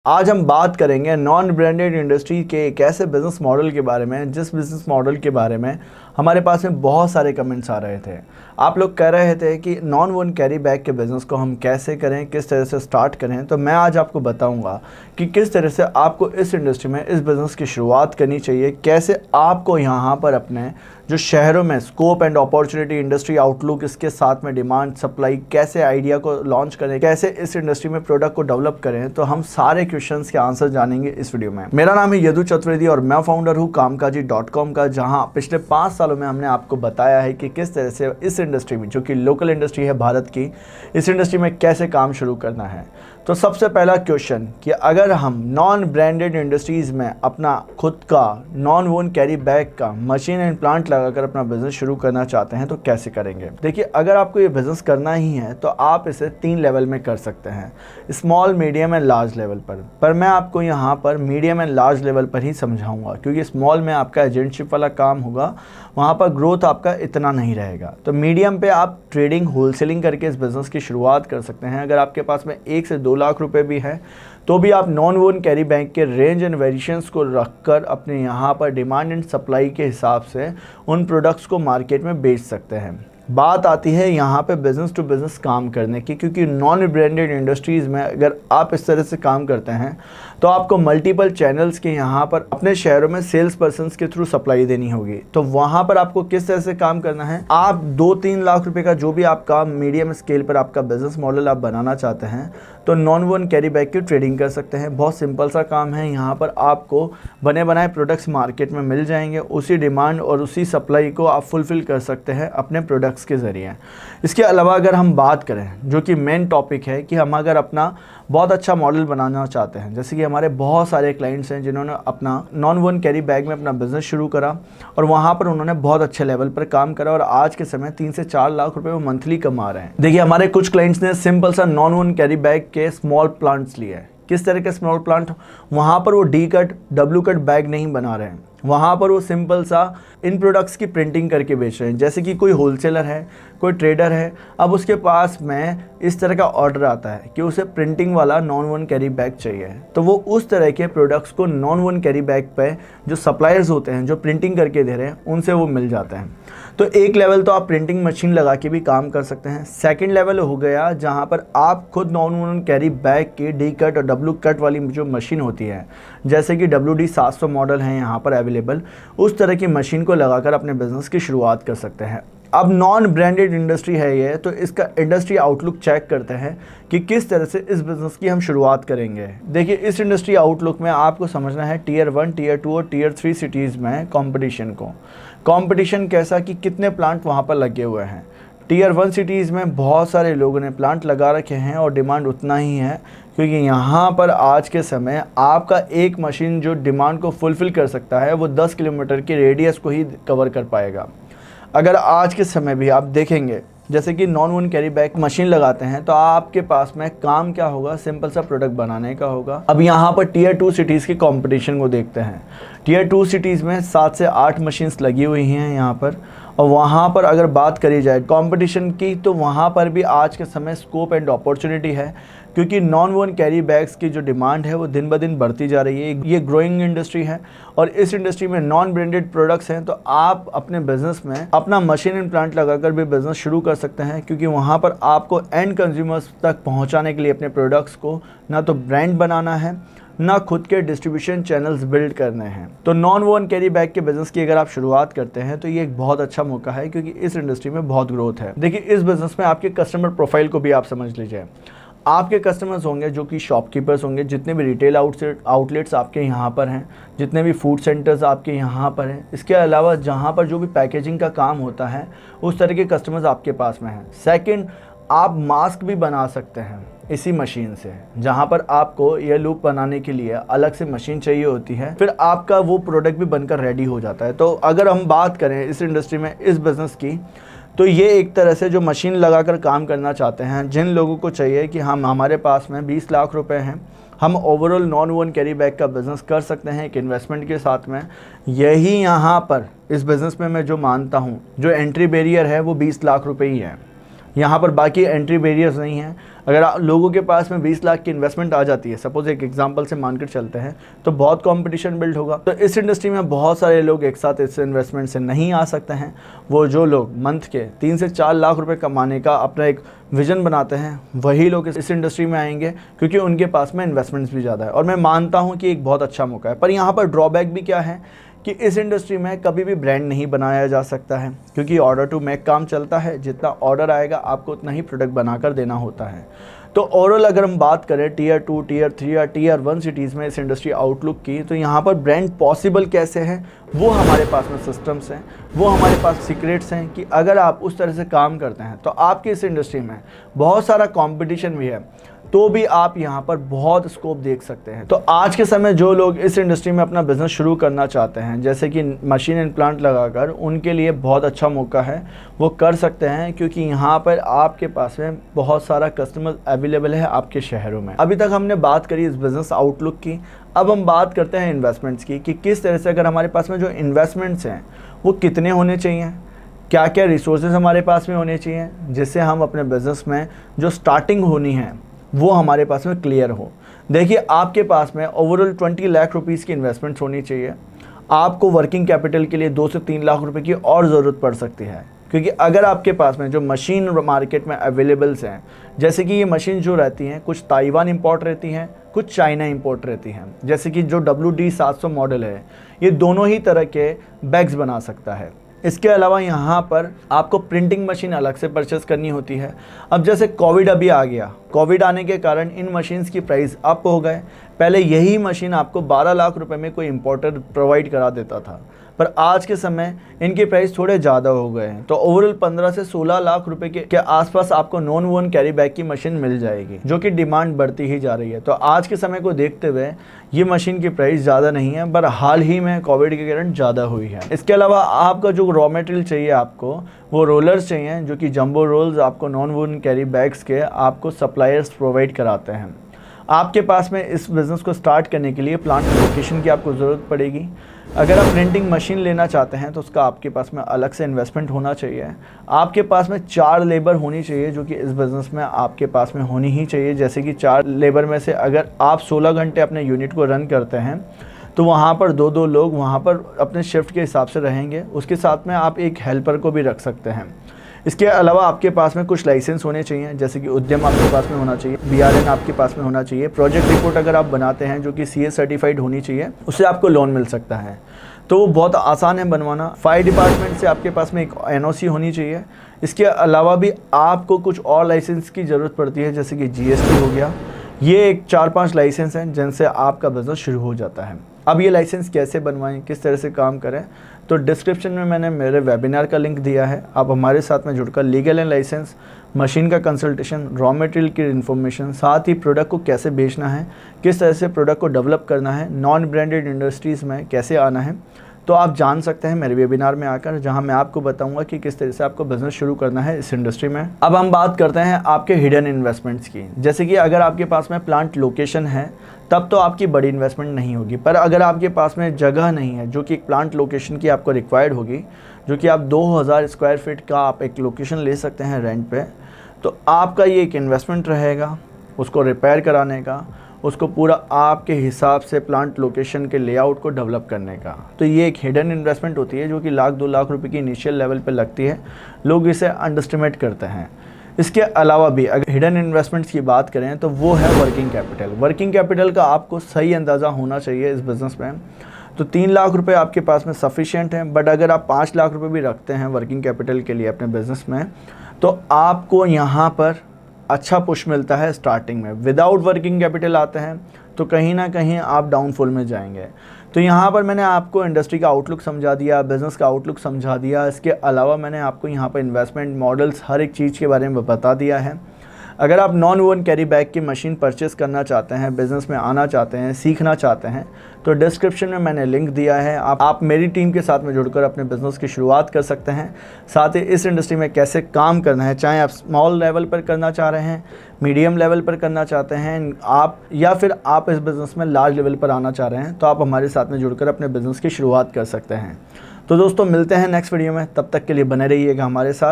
आज हम बात करेंगे नॉन ब्रांडेड इंडस्ट्री के एक ऐसे बिज़नेस मॉडल के बारे में जिस बिज़नेस मॉडल के बारे में हमारे पास में बहुत सारे कमेंट्स आ रहे थे। आप लोग कह रहे थे कि नॉन वन कैरी बैग के बिज़नेस को हम कैसे करें, किस तरह से स्टार्ट करें। तो मैं आज आपको बताऊंगा कि किस तरह से आपको इस इंडस्ट्री में इस बिज़नेस की शुरुआत करनी चाहिए, कैसे आपको यहाँ पर अपने जो शहरों में scope and opportunity, industry outlook, इसके साथ में डिमांड सप्लाई, कैसे आइडिया को लॉन्च करें, कैसे इस इंडस्ट्री में प्रोडक्ट को डेवलप करें। तो हम सारे क्वेश्चंस के आंसर जानेंगे इस वीडियो में। मेरा नाम है यदु चतुर्वेदी और मैं फाउंडर हूँ कामकाजी.com का, जहां पिछले 5 सालों में हमने आपको बताया है कि किस तरह से इस इंडस्ट्री में, जो कि लोकल इंडस्ट्री है भारत की, इस इंडस्ट्री में कैसे काम शुरू करना है। तो सबसे पहला क्वेश्चन कि अगर हम नॉन ब्रांडेड इंडस्ट्रीज़ में अपना खुद का नॉन वन कैरी बैग का मशीन एंड प्लांट लगाकर अपना बिजनेस शुरू करना चाहते हैं तो कैसे करेंगे। देखिए, अगर आपको ये बिज़नेस करना ही है तो आप इसे 3 लेवल में कर सकते हैं, small, medium and large level पर मैं आपको यहाँ पर मीडियम एंड लार्ज लेवल पर ही समझाऊंगा, क्योंकि स्मॉल में आपका एजेंटशिप वाला काम होगा, वहाँ पर ग्रोथ आपका इतना नहीं रहेगा। तो मीडियम पे आप ट्रेडिंग, होलसेलिंग करके इस बिज़नेस की शुरुआत कर सकते हैं। अगर आपके पास में 1 से 2 लाख रुपए भी है तो भी आप नॉन वन कैरी बैग के रेंज एंड वेरिएशंस को रखकर अपने यहाँ पर डिमांड एंड सप्लाई के हिसाब से उन प्रोडक्ट्स को मार्केट में बेच सकते हैं। बात आती है यहाँ पे बिज़नेस टू बिज़नेस काम करने की, क्योंकि नॉन ब्रांडेड इंडस्ट्रीज़ में अगर आप इस तरह से काम करते हैं तो आपको मल्टीपल चैनल्स के यहाँ पर अपने शहरों में सेल्स पर्सन्स के थ्रू सप्लाई देनी होगी। तो वहाँ पर आपको किस तरह से काम करना है, आप 2-3 लाख रुपए का जो भी आपका मीडियम स्केल पर आपका बिज़नेस मॉडल आप बनाना चाहते हैं तो नॉन वन कैरी बैग की ट्रेडिंग कर सकते हैं। बहुत सिंपल सा काम है, यहाँ पर आपको बने बनाए प्रोडक्ट्स मार्केट में मिल जाएंगे, उसी डिमांड और उसी सप्लाई को आप फुलफ़िल कर सकते हैं अपने प्रोडक्ट्स के ज़रिए। इसके अलावा अगर हम बात करें, जो कि मेन टॉपिक है, कि हम अगर अपना बहुत अच्छा मॉडल बनाना चाहते हैं, जैसे कि हमारे बहुत सारे क्लाइंट्स हैं जिन्होंने अपना नॉन वन कैरी बैग में अपना बिज़नेस शुरू करा और वहाँ पर उन्होंने बहुत अच्छे लेवल पर काम करा और आज के समय 3 से 4 लाख रुपए वो मंथली कमा रहे हैं। देखिए, हमारे कुछ क्लाइंट्स ने सिंपल सा नॉन वन कैरी बैग के स्मॉल प्लांट्स लिए हैं। किस तरह के स्मॉल प्लांट, वहाँ पर वो D cut, W cut bag नहीं बना रहे हैं, वहाँ पर वो सिंपल सा इन प्रोडक्ट्स की प्रिंटिंग करके बेच रहे हैं। जैसे कि कोई होलसेलर है, कोई ट्रेडर है, अब उसके पास में इस तरह का ऑर्डर आता है कि उसे प्रिंटिंग वाला नॉन वन कैरी बैग चाहिए, तो वो उस तरह के प्रोडक्ट्स को नॉन वन कैरी बैग पे जो सप्लायर्स होते हैं, जो प्रिंटिंग करके दे रहे हैं, उनसे वो मिल जाते हैं। तो एक लेवल तो आप प्रिंटिंग मशीन लगा के भी काम कर सकते हैं। सेकंड लेवल हो गया जहाँ पर आप खुद नॉन वन कैरी बैग की डी कट और डब्ल्यू कट वाली जो मशीन होती है, जैसे कि WD 700 मॉडल है यहाँ पर अवेलेबल, उस तरह की मशीन को लगाकर अपने बिजनेस की शुरुआत कर सकते हैं। अब नॉन ब्रांडेड इंडस्ट्री है ये, तो इसका इंडस्ट्री आउटलुक चेक करते हैं कि किस तरह से इस बिज़नेस की हम शुरुआत करेंगे। देखिए, इस इंडस्ट्री आउटलुक में आपको समझना है टियर 1, टियर 2 और टियर 3 सिटीज़ में कंपटीशन को। कंपटीशन कैसा कि कितने प्लांट वहाँ पर लगे हुए हैं। टियर 1 सिटीज़ में बहुत सारे लोगों ने प्लांट लगा रखे हैं और डिमांड उतना ही है, क्योंकि यहाँ पर आज के समय आपका एक मशीन जो डिमांड को फुलफ़िल कर सकता है वो 10 किलोमीटर के रेडियस को ही कवर कर पाएगा। अगर आज के समय भी आप देखेंगे, जैसे कि non one carry bag machine लगाते हैं, तो आपके पास में काम क्या होगा, सिंपल सा प्रोडक्ट बनाने का होगा। अब यहाँ पर टियर 2 सिटीज़ की कंपटीशन को देखते हैं। टियर 2 सिटीज़ में 7 से 8 मशीन्स लगी हुई हैं यहाँ पर, और वहाँ पर अगर बात करी जाए कंपटीशन की, तो वहाँ पर भी आज के समय स्कोप एंड अपॉर्चुनिटी है, क्योंकि नॉन वन कैरी बैग्स की जो डिमांड है वो दिन ब दिन बढ़ती जा रही है। ये ग्रोइंग इंडस्ट्री है और इस इंडस्ट्री में नॉन ब्रांडेड प्रोडक्ट्स हैं, तो आप अपने बिजनेस में अपना मशीन एंड प्लांट लगाकर भी बिजनेस शुरू कर सकते हैं, क्योंकि वहाँ पर आपको एंड कंज्यूमर्स तक पहुँचाने के लिए अपने प्रोडक्ट्स को ना तो ब्रांड बनाना है, ना खुद के डिस्ट्रीब्यूशन चैनल्स बिल्ड करने हैं। तो नॉन वन कैरी बैग के बिज़नेस की अगर आप शुरुआत करते हैं तो ये एक बहुत अच्छा मौका है, क्योंकि इस इंडस्ट्री में बहुत ग्रोथ है। देखिए, इस बिज़नेस में आपके कस्टमर प्रोफाइल को भी आप समझ लीजिए। आपके कस्टमर्स होंगे जो कि शॉपकीपर्स होंगे, जितने भी रिटेल आउटलेट्स आपके यहाँ पर हैं, जितने भी फूड सेंटर्स आपके यहाँ पर हैं, इसके अलावा जहाँ पर जो भी पैकेजिंग का काम होता है, उस तरह के कस्टमर्स आपके पास में हैं। सेकंड, आप मास्क भी बना सकते हैं इसी मशीन से, जहाँ पर आपको ये लूप बनाने के लिए अलग से मशीन चाहिए होती है, फिर आपका वो प्रोडक्ट भी बनकर रेडी हो जाता है। तो अगर हम बात करें इस इंडस्ट्री में इस बिज़नेस की, तो ये एक तरह से जो मशीन लगाकर काम करना चाहते हैं, जिन लोगों को चाहिए कि हम हमारे पास में 20 लाख रुपए हैं, हम overall non one carry bag का बिज़नेस कर सकते हैं एक इन्वेस्टमेंट के साथ में, यही यहाँ पर इस बिज़नेस में मैं जो मानता हूँ, जो एंट्री बैरियर है वो 20 लाख रुपए ही है। यहाँ पर बाकी एंट्री बैरियर्स नहीं हैं। अगर लोगों के पास में 20 लाख की इन्वेस्टमेंट आ जाती है, सपोज एक एग्जांपल से मानकर चलते हैं, तो बहुत कंपटीशन बिल्ड होगा। तो इस इंडस्ट्री में बहुत सारे लोग एक साथ इस इन्वेस्टमेंट से नहीं आ सकते हैं। वो जो लोग मंथ के 3 से 4 लाख रुपए कमाने का अपना एक विजन बनाते हैं, वही लोग इस इंडस्ट्री में आएंगे, क्योंकि उनके पास में इन्वेस्टमेंट्स भी ज़्यादा है। और मैं मानता हूँ कि एक बहुत अच्छा मौका है। पर यहाँ पर ड्रॉबैक भी क्या है कि इस इंडस्ट्री में कभी भी ब्रांड नहीं बनाया जा सकता है, क्योंकि ऑर्डर टू मेक काम चलता है। जितना ऑर्डर आएगा आपको उतना ही प्रोडक्ट बनाकर देना होता है। तो ओवरऑल अगर हम बात करें टियर 2, टियर 3 या टियर 1 सिटीज़ में इस इंडस्ट्री आउटलुक की, तो यहाँ पर ब्रांड पॉसिबल कैसे है, वो हमारे पास में सिस्टम्स हैं, वो हमारे पास सीक्रेट्स हैं कि अगर आप उस तरह से काम करते हैं तो आपकी इस इंडस्ट्री में बहुत सारा कंपटीशन भी है, तो भी आप यहाँ पर बहुत स्कोप देख सकते हैं। तो आज के समय जो लोग इस इंडस्ट्री में अपना बिजनेस शुरू करना चाहते हैं, जैसे कि मशीन एंड प्लांट लगाकर, उनके लिए बहुत अच्छा मौका है, वो कर सकते हैं, क्योंकि यहाँ पर आपके पास में बहुत सारा कस्टमर अवेलेबल है आपके शहरों में। अभी तक हमने बात करी इस बिज़नेस आउटलुक की, अब हम बात करते हैं इन्वेस्टमेंट्स की, कि किस तरह से अगर हमारे पास में जो इन्वेस्टमेंट्स हैं वो कितने होने चाहिए, क्या क्या रिसोर्सेज हमारे पास में होने चाहिए, जिससे हम अपने बिज़नेस में जो स्टार्टिंग होनी है वो हमारे पास में क्लियर हो। देखिए, आपके पास में ओवरऑल 20 लाख रुपीज़ की इन्वेस्टमेंट्स होनी चाहिए। आपको वर्किंग कैपिटल के लिए 2 से 3 लाख रुपए की और ज़रूरत पड़ सकती है, क्योंकि अगर आपके पास में जो मशीन मार्केट में अवेलेबल्स हैं, जैसे कि ये मशीन जो रहती हैं, कुछ ताइवान इंपोर्ट रहती हैं, कुछ चाइना इंपोर्ट रहती हैं। जैसे कि जो WD-700 मॉडल है, ये दोनों ही तरह के बैग्स बना सकता है। इसके अलावा यहाँ पर आपको प्रिंटिंग मशीन अलग से परचेस करनी होती है। अब जैसे कोविड अभी आ गया, कोविड आने के कारण इन मशीन्स की प्राइस अप हो गए। पहले यही मशीन आपको 12 लाख रुपए में कोई इंपोर्टर प्रोवाइड करा देता था, पर आज के समय इनके प्राइस थोड़े ज़्यादा हो गए हैं। तो ओवरऑल 15 से 16 लाख रुपए के आसपास आपको नॉन वोन कैरी बैग की मशीन मिल जाएगी, जो कि डिमांड बढ़ती ही जा रही है। तो आज के समय को देखते हुए ये मशीन की प्राइस ज़्यादा नहीं है, पर हाल ही में कोविड के कारण ज़्यादा हुई है। इसके अलावा आपका जो रॉ मटेरियल चाहिए, आपको वो रोलर्स चाहिए, जो कि जंबो रोल्स आपको नॉन वोन कैरी बैग्स के आपको सप्लायर्स प्रोवाइड कराते हैं। आपके पास में इस बिज़नेस को स्टार्ट करने के लिए प्लांट लोकेशन की आपको ज़रूरत पड़ेगी। अगर आप प्रिंटिंग मशीन लेना चाहते हैं तो उसका आपके पास में अलग से इन्वेस्टमेंट होना चाहिए। आपके पास में 4 लेबर होनी चाहिए, जो कि इस बिज़नेस में आपके पास में होनी ही चाहिए। जैसे कि 4 लेबर में से अगर आप 16 घंटे अपने यूनिट को रन करते हैं, तो वहाँ पर 2-2 लोग वहाँ पर अपने शिफ्ट के हिसाब से रहेंगे। उसके साथ में आप एक हेल्पर को भी रख सकते हैं। इसके अलावा आपके पास में कुछ लाइसेंस होने चाहिए, जैसे कि उद्यम आपके पास में होना चाहिए, BRN आपके पास में होना चाहिए। प्रोजेक्ट रिपोर्ट अगर आप बनाते हैं, जो कि CA सर्टिफाइड होनी चाहिए, उससे आपको लोन मिल सकता है, तो वो बहुत आसान है बनवाना। फायर डिपार्टमेंट से आपके पास में एक NOC होनी चाहिए। इसके अलावा भी आपको कुछ और लाइसेंस की ज़रूरत पड़ती है, जैसे कि GST हो गया। ये एक 4-5 लाइसेंस हैं जिनसे आपका बिज़नेस शुरू हो जाता है। अब ये लाइसेंस कैसे बनवाएं, किस तरह से काम करें, तो डिस्क्रिप्शन में मैंने मेरे वेबिनार का लिंक दिया है। आप हमारे साथ में जुड़कर लीगल एंड लाइसेंस, मशीन का कंसल्टेशन, रॉ मटेरियल की इन्फॉर्मेशन, साथ ही प्रोडक्ट को कैसे बेचना है, किस तरह से प्रोडक्ट को डेवलप करना है, नॉन ब्रांडेड इंडस्ट्रीज़ में कैसे आना है, तो आप जान सकते हैं मेरे वेबिनार में आकर, जहां मैं आपको बताऊंगा कि किस तरह से आपको बिज़नेस शुरू करना है इस इंडस्ट्री में। अब हम बात करते हैं आपके हिडन इन्वेस्टमेंट्स की। जैसे कि अगर आपके पास में प्लांट लोकेशन है, तब तो आपकी बड़ी इन्वेस्टमेंट नहीं होगी। पर अगर आपके पास में जगह नहीं है, जो कि एक प्लांट लोकेशन की आपको रिक्वायर्ड होगी, जो कि आप 2000 स्क्वायर फीट का आप एक लोकेशन ले सकते हैं रेंट पे, तो आपका ये एक इन्वेस्टमेंट रहेगा उसको रिपेयर कराने का, उसको पूरा आपके हिसाब से प्लांट लोकेशन के लेआउट को डेवलप करने का। तो ये एक हिडन इन्वेस्टमेंट होती है, जो कि 1-2 लाख रुपए की इनिशियल लेवल पे लगती है। लोग इसे अंडरस्टिमेट करते हैं। इसके अलावा भी अगर हिडन इन्वेस्टमेंट्स की बात करें, तो वो है वर्किंग कैपिटल। वर्किंग कैपिटल का आपको सही अंदाज़ा होना चाहिए इस बिज़नेस में। तो 3 लाख रुपए आपके पास में सफिशिएंट है, बट अगर आप 5 लाख रुपए भी रखते हैं वर्किंग कैपिटल के लिए अपने बिज़नेस में, तो आपको यहाँ पर अच्छा पुश मिलता है स्टार्टिंग में। विदाउट वर्किंग कैपिटल आते हैं तो कहीं ना कहीं आप डाउनफॉल में जाएंगे। तो यहाँ पर मैंने आपको इंडस्ट्री का आउटलुक समझा दिया, बिज़नेस का आउटलुक समझा दिया। इसके अलावा मैंने आपको यहाँ पर इन्वेस्टमेंट मॉडल्स, हर एक चीज़ के बारे में बता दिया है। अगर आप नॉन वोन कैरी बैग की मशीन परचेस करना चाहते हैं, बिज़नेस में आना चाहते हैं, सीखना चाहते हैं, तो डिस्क्रिप्शन में मैंने लिंक दिया है। आप मेरी टीम के साथ में जुड़कर अपने बिज़नेस की शुरुआत कर सकते हैं। साथ ही इस इंडस्ट्री में कैसे काम करना है, चाहे आप स्मॉल लेवल पर करना चाह रहे हैं, मीडियम लेवल पर करना चाहते हैं आप, या फिर आप इस बिज़नेस में लार्ज लेवल पर आना चाह रहे हैं, तो आप हमारे साथ में जुड़कर अपने बिज़नेस की शुरुआत कर सकते हैं। तो दोस्तों, मिलते हैं नेक्स्ट वीडियो में। तब तक के लिए बने रहिएगा हमारे साथ।